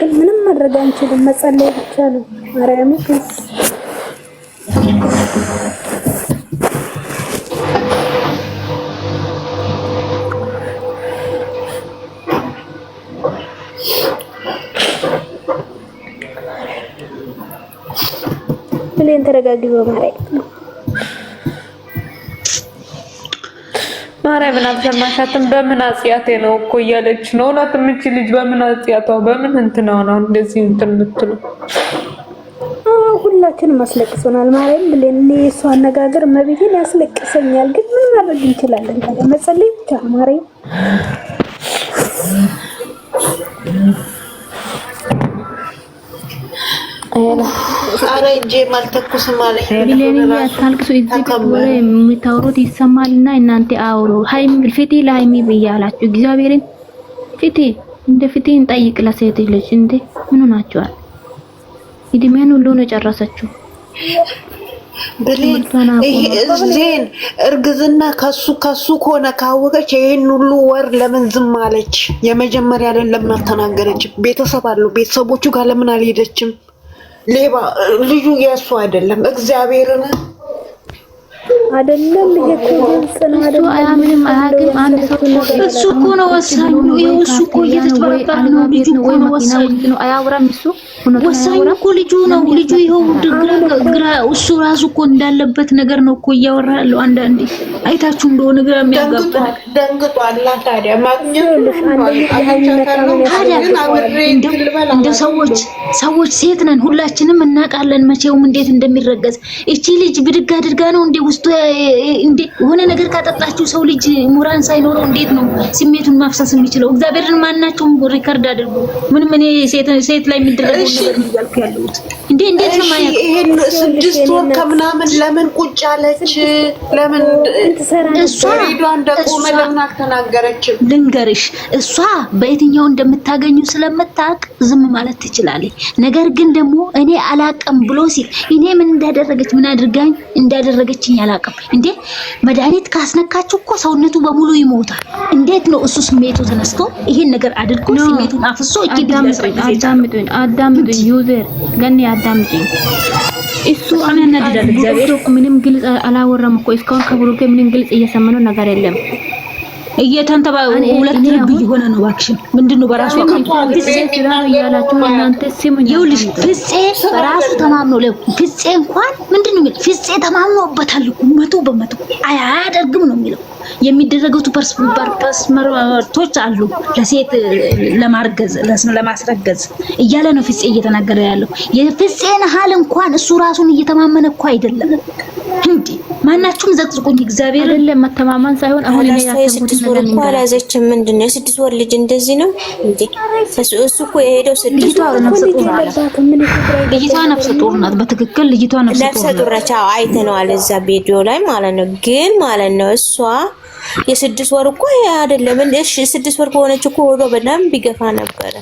ግን ምንም ማድረግ አንችልም። መጸለይ ብቻ ነው። ማርያም ብሌን ተረጋጊ ማርያምን አልሰማሻትም? በምን አጽያቴ ነው እኮ እያለች ነው። እናት ምንጭ ልጅ በምን አጽያቷ በምን እንትናው ነው እንደዚህ እንትን የምትሉ? ሁላችንም አስለቅሶናል። ማርያም ብሌን እሱ አነጋገር መብይን ያስለቅሰኛል። ግን ምን ማድረግ እንችላለን? ታዲያ መጸለይ ብቻ ማርያም አረ እንጂ ማልተኩስ ማለት ብሌን ያታልቅሱ እዚህ ወሬ የሚታወሩት ይሰማልና እናንተ አውሩ። ሃይሚ ፍቲ ለሃይሚ ብያላችሁ እግዚአብሔርን ፍቲ እንደ ፍቲን ጠይቅ ለሴት ልጅ እንደ ምን ሆናችኋል? እድሜን ሁሉ ነው ጨረሰችው። ብሌን ዜን እርግዝና ከሱ ከሆነ ካወቀች ይሄን ሁሉ ወር ለምን ዝም አለች? የመጀመሪያ ላይ ለምን አልተናገረችም? ቤተሰብ አለው ቤተሰቦቹ ጋር ለምን አልሄደችም? ሌባ ልጁ የሱ አይደለም። እግዚአብሔርን አይደለም ይሄኮ እሱ አያምንም አያውቅም። አንድ ሰው እሱ እኮ ነው ወሳኙ። እሱ እኮ እየተባበረ ነው። ልጁ እኮ ነው ወሳኙ። አያወራም እሱ ወሳኙ እኮ ልጁ ነው። ልጁ ይኸው ግራ እሱ ራሱ እኮ እንዳለበት ነገር ነው እኮ እያወራ ያለው። አንዳንዴ አይታችሁ እንደሆነ ግራ የሚያጋባ ደንግጧል። ታዲያ ማግኘት እንደ ሰዎች ሴት ነን ሁላችንም እናውቃለን መቼውም እንዴት እንደሚረገዝ። እቺ ልጅ ብድግ አድርጋ ነው እንደ ውስጡ እንደ ሆነ ነገር ካጠጣችሁ ሰው ልጅ ሙራን ሳይኖረው እንዴት ነው ስሜቱን ማፍሰስ የሚችለው? እግዚአብሔርን ማናቸውም ሪከርድ አድርጉ። ምንም እኔ ሴት ላይ የሚደረገው ነገር እያልኩ ያለሁት እንዴት ነው ማለት ይሄን 6 ወር ከምናምን ለምን ቁጭ አለች? ለምን እሷ እንደቆመ ለምን አልተናገረችም? ልንገርሽ እሷ በየትኛው እንደምታገኙ ስለምታውቅ ዝም ማለት ትችላለች። ነገር ግን ደግሞ እኔ አላቀም ብሎ ሲል እኔ ምን እንዳደረገች ምን አድርጋኝ እንዳደረገችኝ አላቀም። እንዴ መድኃኒት ካስነካችሁ እኮ ሰውነቱ በሙሉ ይሞታል። እንዴት ነው እሱ ስሜቱ ተነስቶ ይሄን ነገር አድርጎ ስሜቱን አፍሶ አዳምጡኝ ዩዘር ገኒ አዳምጡኝ። እሱ አመናደዳል። እግዚአብሔር ምንም ግልጽ አላወራም እኮ እስካሁን ከብሩኬ ምንም ግልጽ እየሰማነው ነገር የለም። እየተንተባ ሁለት ልብ እየሆነ ነው። እባክሽን ምንድነው በራሱ ያላችሁ እናንተ ሲሙኝ ይኸውልሽ ፍፄ በራሱ ተማምኖ ፍፄ እንኳን ምንድነው የሚለው ፍፄ ተማምኖበታል እኮ 100% አያደርግም ነው የሚለው። የሚደረገው ፐርስመርቶች አሉ ለሴት ለማርገዝ ለማስረገዝ እያለ ነው ፍፄ እየተናገረ ያለው። የፍፄን ሐል እንኳን እሱ ራሱን እየተማመነ እኮ አይደለም። እንዴ ማናችሁም ዘቅዝቁኝ። እግዚአብሔር አይደለም መተማመን ሳይሆን አሁን እኔ ያሰብኩት ነገር ነው። አላዘችም ምንድነው የ6 ወር ልጅ እንደዚህ ነው እንዴ? እሱ እኮ የሄደው 6 ወር ነው። ልጅቷ ነፍሰ ጡር ናት። በትክክል ልጅቷ ነፍሰ ጡር ነች። አይተነዋል እዛ ቪዲዮ ላይ ማለት ነው። ግን ማለት ነው እሷ የ6 ወር እኮ አይደለም። እሺ 6 ወር ከሆነች እኮ ወዶ በደንብ ቢገፋ ነበረ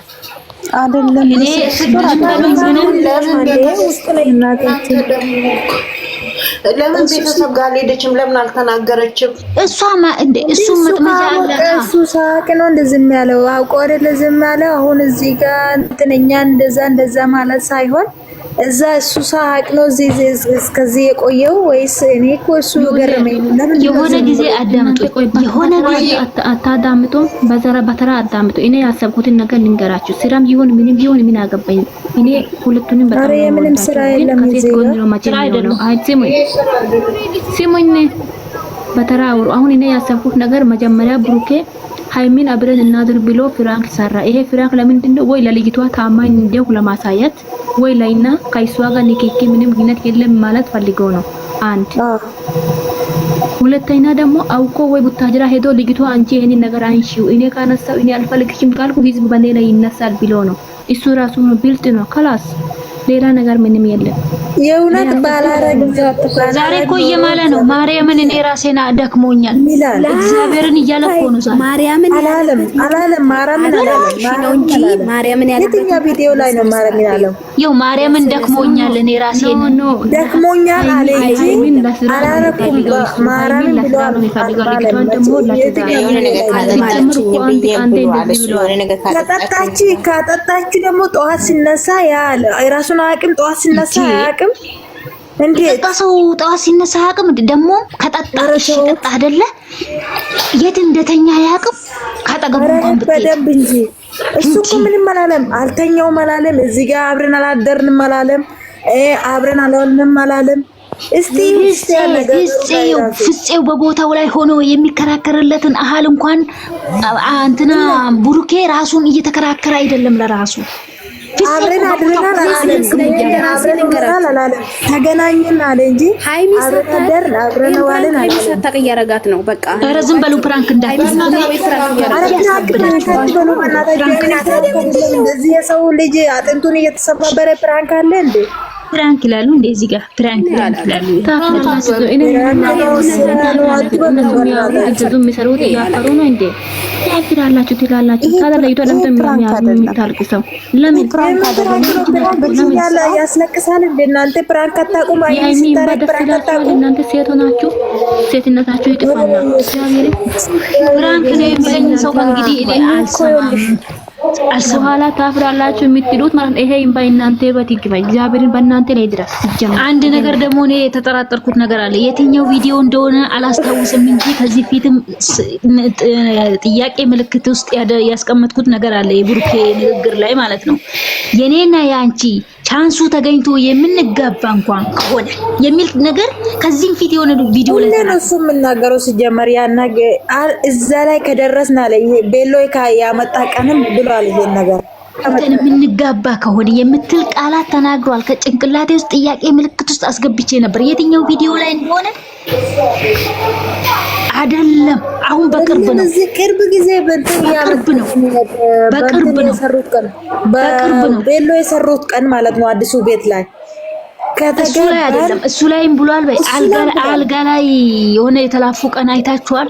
አይደለም። እኔ 6 ወር ምንም ውስጥ ላይ እናታችን ለምን ቤተሰብ ጋር ሄደችም? ለምን አልተናገረችም? እሷማ እንደ እሱ መጥመጃ አለ። እሱ ሳቅ ነው እንደዚህ ያለው አውቆ አይደለ ዝም ያለው። አሁን እዚህ ጋር እንትነኛ እንደዛ ማለት ሳይሆን እዛ እሱ ሳቅ ነው እዚህ እስከዚህ የቆየው ወይስ እኔ እኮ እሱ ገረመኝ። ለምን የሆነ ጊዜ አዳምጡ፣ የሆነ ጊዜ አታዳምጡ፣ በተራ አዳምጡ። እኔ ያሰብኩትን ነገር ልንገራችሁ። ስራም ይሁን ምንም ይሁን ምን አገባኝ። እኔ ሁለቱንም በጣም ነው ምንም ስራ የለም እዚህ ጋር ስራ አይደለም። ሲሙኝ በተራ አውሩ። አሁን እኔ ያሰብኩት ነገር መጀመሪያ ብሩኬ ሃይሚን አብረን እናድር ብሎ ፍራንክ ሰራ። ይሄ ፍራንክ ለምንድን ነው? ወይ ለልጅቷ ታማኝ እንደው ለማሳየት ወይ ላይና ከይሷ ጋር ንክኪ ምንም ግንኙነት የለም ማለት ፈልገው ነው። አንድ ሁለተኛ ደግሞ አውቆ ወይ ቡታጅራ ሄዶ ልጅቷ አንቺ ይሄን ነገር አንሺው እኔ ካነሳው እኔ አልፈልግሽም ካልኩ ህዝብ በኔ ላይ ይነሳል ብሎ ነው። እሱ ራሱ ብልጥ ነው። خلاص ሌላ ነገር ምንም የለም። የእውነት ባላረግ ዛሬ እኮ እየማለ ነው። ማርያምን እኔ ራሴና ደክሞኛል እግዚአብሔርን እያለ እኮ ነው። ዛሬ ማርያምን አላለም ማርያምን አላለም ነው እንጂ ማርያምን ያለው የትኛው ቪዲዮ ላይ ነው ማርያምን ያለው? ያው ማርያምን ደክሞኛል እኔ ራሴ ደክሞኛል አለኝ አላረኩም ማርያምን ብሏል ከጠጣችሁ ደግሞ ጠዋት ሲነሳ ያለ የራሱን አቅም ጠዋት ሲነሳ አቅም እንዴ ሰው ጠዋት ሲነሳ አቅም ደግሞ ከጠጣ ጠጣ አይደለ የት እንደተኛ ያቅም ካጠገቡ እንኳን በደንብ እንጂ እሱ እኮ ምንም አላለም አልተኛውም አላለም እዚህ ጋር አብረን አላደርንም አላለም አብረን አልዋልንም አላለም እስቲ ፍፄው በቦታው ላይ ሆኖ የሚከራከርለትን አህል እንኳን አንተና ቡሩኬ ራሱን እየተከራከረ አይደለም ለራሱ አብረን አድረናል አላለም ተገናኘን አለ እንጂ አብረን ዋልን ተቀየረጋት ነው በቃ ኧረ ዝም በሉ ፕራንክ እንደዚህ የሰው ልጅ አጥንቱን እየተሰባበረ ፕራንክ አለ እንዴ ፕራንክ ይላሉ እንዴ እዚህ ጋር ፕራንክ ይላሉ ትላላችሁ ታደላይቶ ለምትምታልቅሰው ለምን ፕራንክ አደረገ ያስለቅሳል እንደ እናንተ ፕራንክ አታውቁም እናንተ ሴት ሆናችሁ ሴትነታችሁ ይጥፋና ፕራንክ ነው የሚለኝ ሰው እንግዲህ እኔ በኋላ ታፍራላችሁ የምትሉት ማለት ይሄ እምባ እናንተ በትግባ እግዚአብሔርን በእናንተ ላይ ድረስ ይጀምራል። አንድ ነገር ደግሞ እኔ የተጠራጠርኩት ነገር አለ። የትኛው ቪዲዮ እንደሆነ አላስታውስም እንጂ ከዚህ ፊትም ጥያቄ ምልክት ውስጥ ያስቀመጥኩት ነገር አለ የቡርኬ ንግግር ላይ ማለት ነው። የኔና ያንቺ ቻንሱ ተገኝቶ የምንጋባ እንኳን ከሆነ የሚል ነገር ከዚህም ፊት የሆነ ቪዲዮ ላይ እሱ የምናገረው ሲጀመር ያናገ እዛ ላይ ከደረስና ላይ ቤሎ ያመጣ ቀንም ብሏል ይሄን ነገር የምንጋባ ከሆነ የምትል ቃላት ተናግሯል። ከጭንቅላቴ ውስጥ ጥያቄ ምልክት ውስጥ አስገብቼ ነበር የትኛው ቪዲዮ ላይ እንደሆነ አይደለም። አሁን በቅርብ ነው ቅርብ ጊዜ በቅርብ ነው ቤሎ የሰሩት ቀን ማለት ነው አዲሱ ቤት ላይ እሱ ላይ አይደለም እሱ ላይም ብሏል። በይ አልጋ ላይ የሆነ የተላፉ ቀን አይታችኋል።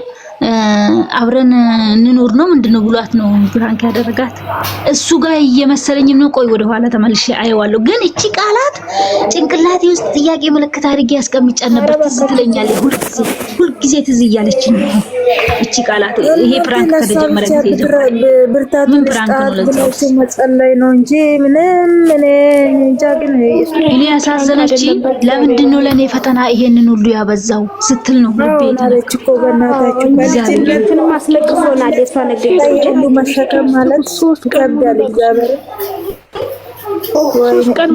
አብረን እንኖር ነው ምንድነው ብሏት ነው ፕራንክ ያደረጋት እሱ ጋር እየመሰለኝ ነው። ቆይ ወደ ኋላ ተመልሼ አየዋለሁ። ግን እቺ ቃላት ጭንቅላቴ ውስጥ ጥያቄ ምልክት አድርጌ ያስቀምጫን ነበር። ትዝ ትለኛለች ሁልጊዜ ትዝ እያለችኝ ነው እቺ ቃላት። ይሄ ፕራንክ ከተጀመረ ጊዜ ብርታቱ ለዚህ መጸለይ ነው እንጂ ምንም እንጃ። ግን እኔ ያሳዘነችኝ ለምንድን ነው ለኔ ፈተና ይሄንን ሁሉ ያበዛው ስትል ነው ልቤ ታለች እኮ በእናታችሁ እግዚአብሔርን ማስለቅሶናል። የሷ ነገር ሁሉ መሸከም ማለት ሶስት ይከብዳል። እግዚአብሔር ቀን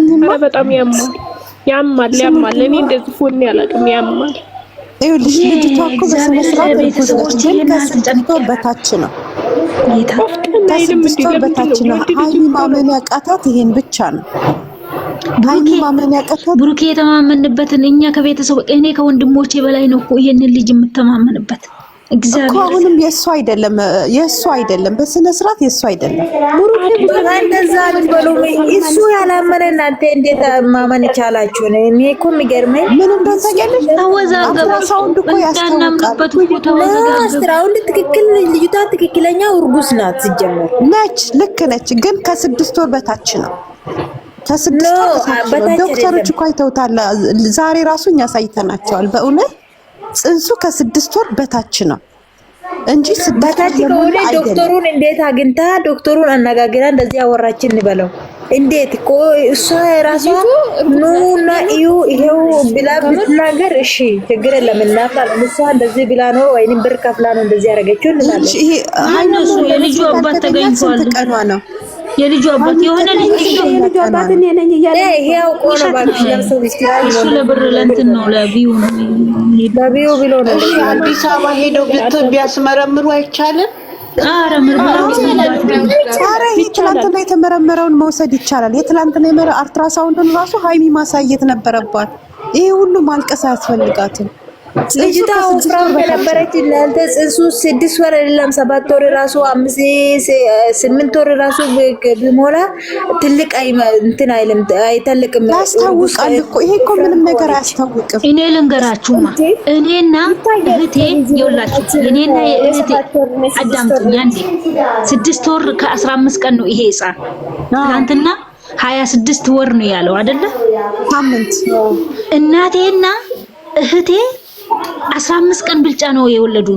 ሙሉ በጣም ያማል። እኔ እንደዚህ ፎን ያላቅም ያማል። ይኸውልሽ ልጅቷ እኮ በስነ ስርዓት ቤተሰቦችን ከስድስት ወር በታች ነው ከስድስት ወር በታች ነው። ሀይሚ ማመን ያቃታት ይሄን ብቻ ነው። ሀይሚ ማመን ያቃታት ብሩኬ የተማመንበትን እኛ ከቤተሰብ እኔ ከወንድሞቼ በላይ ነው እኮ ይሄንን ልጅ የምተማመንበት እግዚአብሔር አሁንም የሱ አይደለም በስነ ስርዓት የሱ አይደለም። ብሩኬ እንደዛ አትበሉ። እሱ ያላመነ እናንተ እንዴት ማመን ይቻላችሁ ነው? እኔ እኮ የሚገርመኝ ምን እንደተገለሽ ተወዛገበ እኮ ያስተናምበት አስትራውንድ ትክክል ልጅቷ ትክክለኛ እርጉዝ ናት ሲጀመር ነች። ልክ ነች፣ ግን ከስድስት ወር በታች ነው። ከስድስት ወር በታች ዶክተሮች እኮ አይተውታል። ዛሬ ራሱ እኛ ሳይተናቸዋል። በእውነት ጽንሱ ከስድስት ወር በታች ነው እንጂ በታች ከሆነ ዶክተሩን እንዴት አግኝታ ዶክተሩን አነጋግራ እንደዚህ አወራችን እንበለው። እንዴት እኮ እሷ ራሷ ኑና ይሄው ብላ ብትናገር እሺ ችግር የለም እናታል። እሷ እንደዚህ ብላ ነው ወይንም ብር ከፍላ ነው እንደዚህ ያደረገችው እንላለን። ይሄ አይነሱ የልጁ አባት ተገኝቷል። ቀኗ ነው የልጁ አባት የሆነ የልጁ አባት እኔ ነኝ እያለ ይሄ አውቆ ነው ባክሽ ለምሰው ይችላል። እሱ ለብር ለእንትን ነው ለቢዩ ነው ለቢዩ ብሎ ነው። አዲስ አበባ ሄደው ቢያስመረምሩ አይቻልም? ኧረ ምርመራ ትላንትና የተመረመረውን መውሰድ ይቻላል። የትላንትና አልትራሳውንድን ራሱ ሀይሚ ማሳየት ነበረባት። ይሄ ሁሉ ማልቀስ አያስፈልጋትም። ልጅቷ ወፍራም ነበረች። እናንተ ጽንሱ 6 ወር አይደለም 7 ወር ራሱ 5 8 ወር ራሱ ቢሞላ ትልቅ እንትን አይልም አይተልቅም። ያስታውቃል እኮ ይሄ እኮ ምንም ነገር አያስታውቅም። እኔ ልንገራችሁማ እኔና እህቴ ይኸውላችሁ እኔና የእህቴ አዳምጡኝ አንዴ 6 ወር ከ15 ቀን ነው ይሄ ህፃን ትናንትና 26 ወር ነው ያለው አይደለ? ሳምንት እናቴና እህቴ 15 ቀን ብልጫ ነው የወለዱ።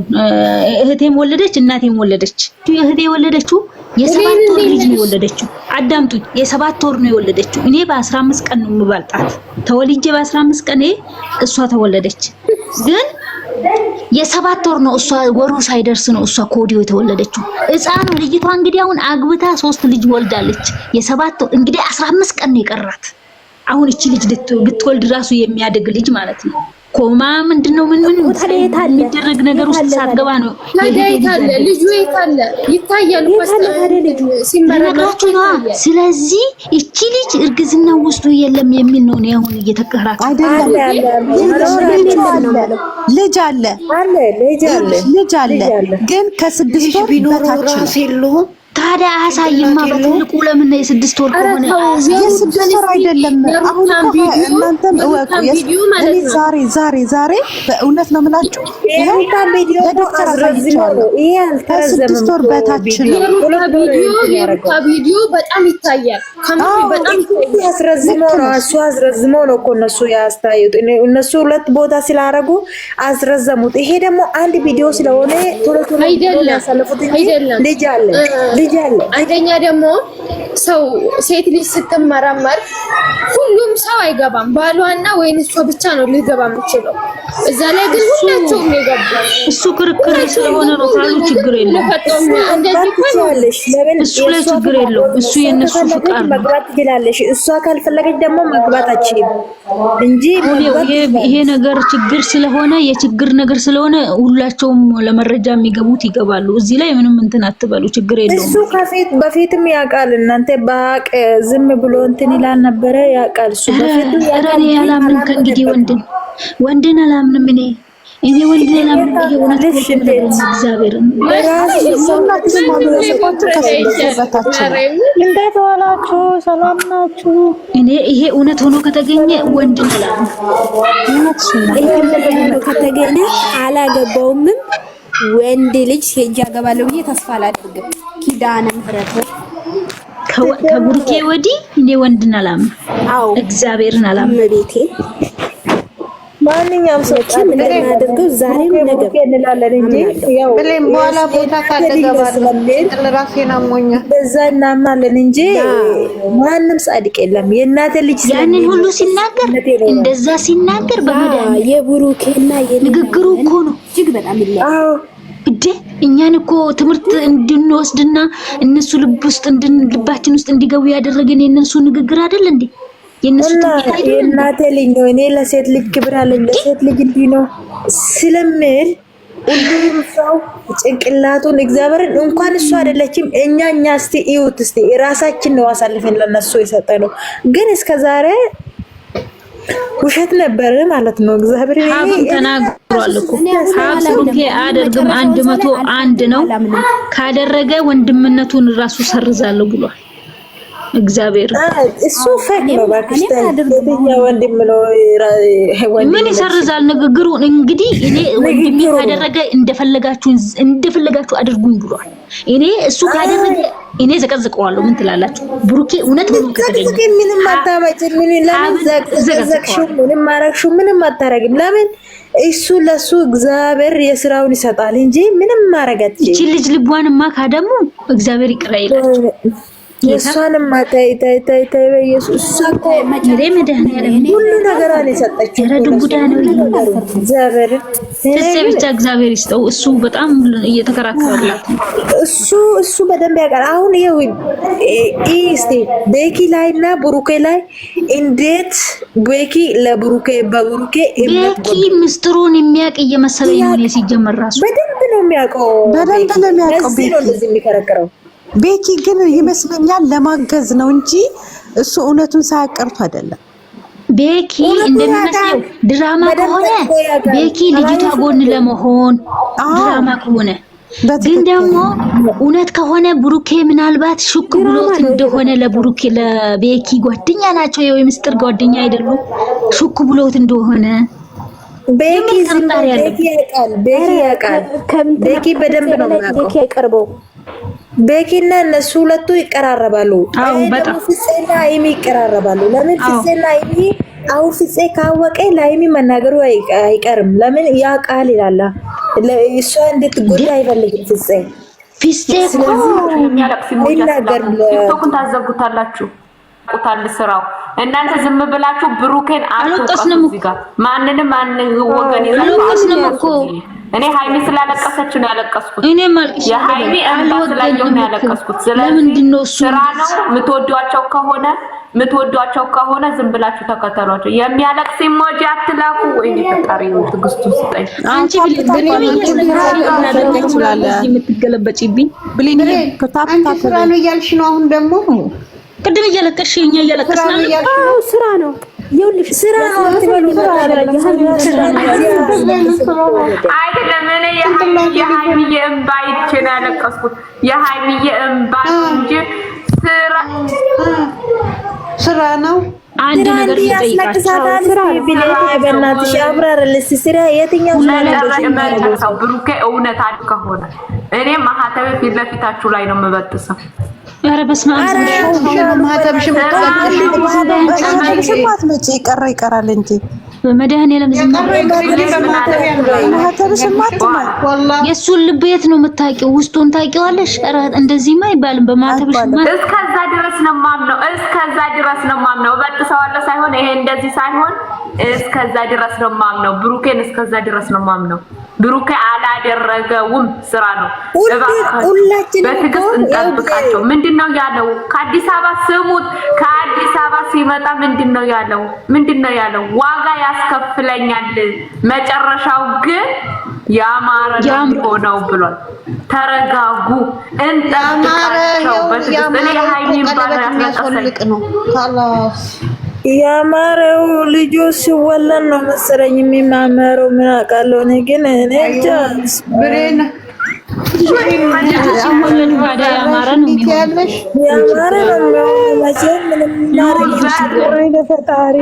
እህቴም ወለደች እናቴም ወለደች። እህቴ የወለደችው የ7 ወር ልጅ ነው የወለደችው። አዳምጡኝ የ7 ወር ነው የወለደችው። እኔ በ15 ቀን ነው የምባልጣት። ተወልጄ በ15 ቀን እሷ ተወለደች። ግን የ7 ወር ነው እሷ ወሩ ሳይደርስ ነው እሷ ኮዲዮ የተወለደችው። ህፃኑ ልጅቷ እንግዲህ አሁን አግብታ 3 ልጅ ወልዳለች። የ7 ወር እንግዲህ 15 ቀን ነው የቀራት። አሁን እቺ ልጅ ብትወልድ ራሱ የሚያድግ ልጅ ማለት ነው። ኮማ ምንድነው ምን የሚደረግ ነገር ውስጥ ሳትገባ ነው ታዲያ ልጁ ይታለ ይታያል ሲመረቃችሁ ነው። ስለዚህ እቺ ልጅ እርግዝና ውስጡ የለም የሚል ነው ነው አሁን እየተከራከረ አይደለም። ልጅ አለ ግን ከ6 ወር በታች ነው። ታዲያ አሳይማ በትልቁ ለምን የ6 ወር ከሆነ የ6 ወር አይደለም። አሁን እናንተም እወቁ። ዛሬ በእውነት ነው የምላችሁ ይሄ ቪዲዮ አዝረዝመው ይሄ ከ6 ወር በታች ነው። የሩታ ቪዲዮ በጣም ይታያል። ከምን በጣም አዝረዝመው ነው አዝረዝመው ነው እኮ እነሱ ያስታዩት። እነሱ 2 ቦታ ስላደረጉ አዝረዘሙት። ይሄ ደግሞ አንድ ቪዲዮ ስለሆነ ቶሎ ያሳለፉት ልጅ አለ አንደኛ ደግሞ ሰው ሴት ልጅ ስትመረመር ሁሉም ሰው አይገባም። ባሏና ወይን እሷ ብቻ ነው ሊገባ የምችለው። እዛ ላይ ግን ሁላቸውም ይገባሉ። እሱ ክርክር ስለሆነ ነው ካሉ ችግር የለም። እሱ ላይ ችግር የለውም። እሱ የነሱ ፍቃድ ነው። መግባት ትችላለሽ። እሷ ካልፈለገች ደግሞ መግባት አትችልም እንጂ ይሄ ነገር ችግር ስለሆነ የችግር ነገር ስለሆነ ሁላቸውም ለመረጃ የሚገቡት ይገባሉ። እዚህ ላይ ምንም እንትን አትበሉ፣ ችግር የለውም። እሱ በፊትም ያውቃል። እናንተ ባቅ ዝም ብሎ እንትን ይላል ነበረ ያውቃል። እሱ በፊትም ያራኔ ያላምን ከእንግዲህ ወንድን አላምንም እኔ ወንድን አላምንም። ይሄ እውነት ነው። እግዚአብሔር እንዴት ዋላችሁ? ሰላም ናችሁ? ይሄ እውነት ሆኖ ከተገኘ ወንድን አላምንም። ይሄ ከተገኘ አላገባውም ወንድ ልጅ ሄጄ አገባለሁ ብዬ ተስፋ አላደርግም። ኪዳነ ምህረት ከቡርኬ ወዲህ እኔ ወንድን አላምንም። አዎ እግዚአብሔርን አላምንም። ቤቴ ማንኛውም ሰው እንደማደርገው ዛሬም ነገር እንላለን እንጂ ያው ብሌም በኋላ ቦታ ካደገባለን ለራሴና ሞኛ በዛ እናማለን እንጂ ማንም ጻድቅ የለም። የእናቴ ልጅ ያንን ሁሉ ሲናገር እንደዛ ሲናገር በመዳን የቡሩኬና ንግግሩ እኮ ነው እጅግ በጣም ይላል። አዎ እንዴ እኛን እኮ ትምህርት እንድንወስድና እነሱ ልባችን ውስጥ እንዲገቡ ያደረገን የነሱ ንግግር አይደል እንዴ? የነሱ የእናቴ ልጅ ነው። እኔ ለሴት ልጅ ክብር አለኝ። ለሴት ልጅ እንዲህ ነው ስለምል ሁሉም ሰው ጭንቅላቱን እግዚአብሔርን እንኳን እሱ አይደለችም እኛ እስቲ እዩት እስቲ ራሳችን ነው አሳልፈን ለነሱ የሰጠነው። ግን እስከዛሬ ውሸት ነበር ማለት ነው። እግዚአብሔር ሀብ ተናግሯል እኮ ሀብ ቡሩኬ አደርግም 101 ነው ካደረገ ወንድምነቱን ራሱ ሰርዛለሁ ብሏል። እግዚአብሔር እሱ ፈክ ነው ባክሽ ተኛ ወንድም ነው ምን ይሰርዛል ንግግሩ። እንግዲህ እኔ ወንድሜ ካደረገ እንደፈለጋችሁ አድርጉኝ ብሏል። እኔ እሱ ካደረገ እኔ ዘቀዝቀዋለሁ። ምን ትላላችሁ? ቡሩኬ እውነት ነው ከተገኘ ምንም አታመጭ ምን ለምን ዘቀዘቅሽው? ምንም ማረግሽው? ምንም አታረግም። ለምን እሱ ለሱ እግዚአብሔር የስራውን ይሰጣል እንጂ ምንም ማረጋት እቺ ልጅ ልቧንማ ካደሙ እግዚአብሔር ይቅር ይላል። የሷንም ማታይ በኢየሱስ ሳታይ መድኃኒዓለም ሁሉ ነገር አለ የሰጠችው ረዱጉዳ ነው እግዚአብሔር ብቻ እግዚአብሔር ይስጠው። እሱ በጣም እየተከራከረላት እሱ በደንብ ያውቃል። አሁን ይሄው እስቲ ቤኪ ላይና ቡሩኬ ላይ እንዴት ቤኪ ለቡሩኬ በቡሩኬ ቤኪ ምስጥሩን የሚያውቅ እየመሰለኝ ነው። ሲጀመር ራሱ በደንብ ነው የሚያውቀው። ቤኪ ነው እንደዚህ የሚከራከረው። ቤኪ ግን ይመስለኛል ለማገዝ ነው እንጂ እሱ እውነቱን ሳያቀርቱ አይደለም። ቤኪ እንደሚመስለው ድራማ ከሆነ ቤኪ ልጅቷ ጎን ለመሆን ድራማ ከሆነ ግን ደግሞ እውነት ከሆነ ብሩኬ ምናልባት ሹክ ብሎት እንደሆነ ለብሩኬ ለቤኪ ጓደኛ ናቸው የምስጢር ጓደኛ አይደሉም ሹክ ብሎት እንደሆነ ቤኪ በደንብ ነው ቤኪ ያቀርበው ቤኪና እነሱ ሁለቱ ይቀራረባሉ በጣም ፍፄና ሃይሚ ይቀራረባሉ ለምን ፍፄና ሃይሚ አው ፍፄ ካወቀ ለሃይሚ መናገሩ አይቀርም ለምን ያ ቃል ይላል እሷ እንድትጎዳ አይፈልግም ፍፄ የሚያለቅስ ይሞጃል ቲክቶክን ታዘጉታላችሁ ቁታል ስራው እናንተ ዝም ብላችሁ ብሩኬን አልወቀስንም እዚህ ጋር ማንንም ወገን ይዘው እኔ ሃይሚ ስላለቀሰች ነው ያለቀስኩት እኔም አልቅሽ የሃይሚ እንባ ስላየሁ ነው ያለቀስኩት ስለዚህ ስራ ነው ምትወዷቸው ከሆነ ዝም ብላችሁ ተከተሏቸው የሚያለቅስ ኢሞጂ አትላኩ ወይ ተጣሪ ነው ትግስቱ ስጠኝ አንቺ የምትገለበጪብኝ ብሊን ከታፕታ ስራ ነው እያልሽ ነው አሁን ደግሞ ቅድም እያለቀሽ እኛ እያለቀስና ስራ ነው ይኸውልሽ ስራ ነው አትበሉ አይደለም እኔ የሃይሚዬ እንባ አይቼ ነው ያለቀስኩት የሃይሚዬ እንባ እንጂ ስራ ነው አንድ ነገር ይጠይቃቸው ስራ በእናትሽ አብራራልሽ ስራ የትኛው ነው ብሩኬ እውነት ከሆነ እኔ ማህተቤ ፊት ለፊታችሁ ላይ ነው የምበጥሰው ኧረ በስመ አብ ማህተብሽ መቼ ይቀራል እንጂ በመድኃኒዓለም ዝም የእሱን ልብ የት ነው የምታውቂው? ውስጡን ታውቂዋለሽ? ኧረ እንደዚህማ አይባልም። በማህተብሽ እስከዛ ድረስ ነው የማምነው እበጥሰዋለሁ ሳይሆን ይሄ እንደዚህ ሳይሆን እስከዛ ድረስ ነው የማምነው ብሩኬን እስከዛ ድረስ ነው የማምነው ብሩኬ አላደረገውም ስራ ነው በትዕግስት እንጠብቃቸው ምንድነው ያለው ከአዲስ አበባ ስሙት ከአዲስ አበባ ሲመጣ ምንድነው ያለው ዋጋ ያስከፍለኛል መጨረሻው ግን ያማረ ነው ብሏል ተረጋጉ እንጠብቃቸው በትዕግስት እኔ ሃይሚን ባላ ያስቀሰልቅ ነው خلاص ያማረው ልጁ ሲወለድ ነው መሰለኝ የሚማመረው ምን አውቃለሁ እኔ ግን እኔ እንጃ ብሬን አሁን ወደ ያማረ ነው የሚሆነው ያማረ ነው መቼም ምንም ማረግ ይችላል ፈጣሪ